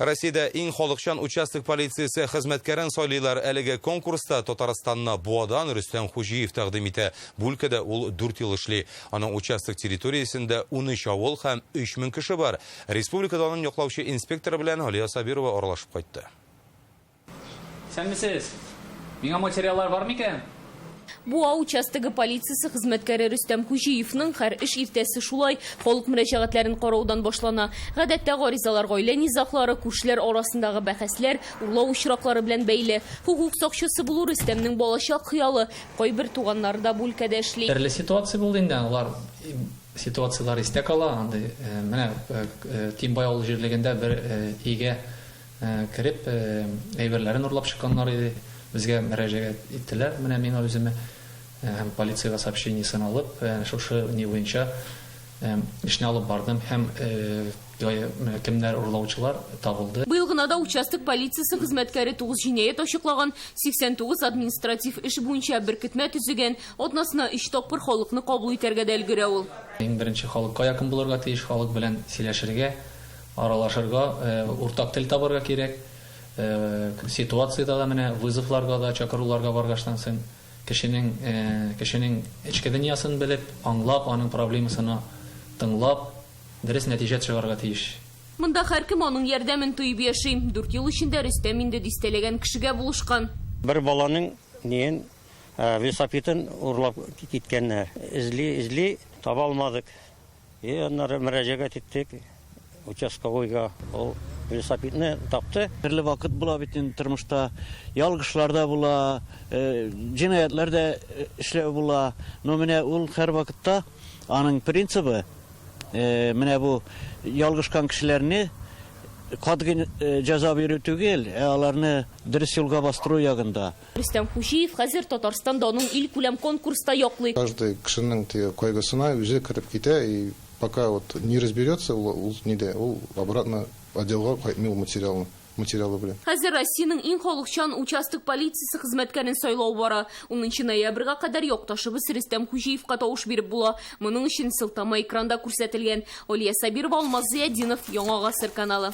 Россияда иң халыкчан участок полициясы хезмәткәрен сайлыйлар. Әлеге конкурста Татарстанна Буадан Рөстәм Хуҗиев тәкъдим итә. Бу өлкәдә ул 4 ел эшли. Аның участок территориясендә 13 авыл һәм 3000 кеше бар. Республикада аның яклаучы инспектор белән Алия Сабирова аралашып кайтты. Сәнмесез? Миңа материаллар бар микән? Буа участогы полициясы хезмәткәре Рөстәм Хуҗиевның һәр эш иртәсе шулай халык мөрәҗәгатьләрен караудан башлана. Гадәттә гаризалар, гаилә низаклары, күршеләр арасындагы бәхәсләр, урлау очраклары белән бәйле. Хукук сакчысы булу Рөстәмнең балачак хыялы. Кайбер туганнары да бу өлкәдә эшли. Төрле ситуация булды инде, алар ситуациялар истә кала. Анда менә Тимбай авыл җирлегендә бер өйгә кирип әйберләрен урлап чыкканнар иде. Безгә мөрәҗәгать иттеләр. Менә миңа үземә һәм полициягә сообщениесен алып, шушы ни буенча эшне алып бардым һәм кемнәр урлаучылар табылды. Быел гына да участок полициясы хезмәткәре 9 җинаять ачыклаган, 89 административ эш буенча беркетмә төзегән, атнасына 3 тапкыр халыкны кабул итәргә дә өлгерә ул. Иң беренче халыкка якын булырга тиеш, халык белән сөйләшергә, аралашырга, уртак тел табарга кирәк. Ситуацияда да менә вызовларга да, чакыруларга баргаштан соң кешенең эчке дөньясын белеп, аңлап, аның проблемасын тыңлап, дөрес нәтиҗә чыгарга тиеш. Монда һәркем аның ярдәмен тоеп яши. 4 ел эчендә Рөстәм инде дистәләгән кешегә булышкан. Бер баланың нен велосипедын урлап киткәннәр. Изли таба алмадык. Аннары мөрәҗәгать иттек участковыйга. Ул велосипедны тапты. Төрле вакыт була бит тормышта, ялгышларда була, җинаятларда эшләү була. Но менә ул һәр вакытта аның принцибы менә бу ялгышкан кешеләрне катгый җәза бирү түгел, аларны дөрес юлга бастыру ягында. Рөстәм Хуҗиев хәзер Татарстанда аның ил күләм конкурста яклый. Каждый кешенең койгасына үзе кирип китә, и пока вот не разберется, ул обратно отделга кайтмый материалы белән. Хәзер Россиянең иң халыкчан участок полициясы хезмәткәрен сайлау бара. 10 ноябрьгә кадәр якташыбыз Рөстәм Хуҗиевка тавыш биреп була. Моның өчен сылтама экранда күрсәтелгән. Алия Сабирова, Алмаз Зиядинов, Яңа Гасыр каналы.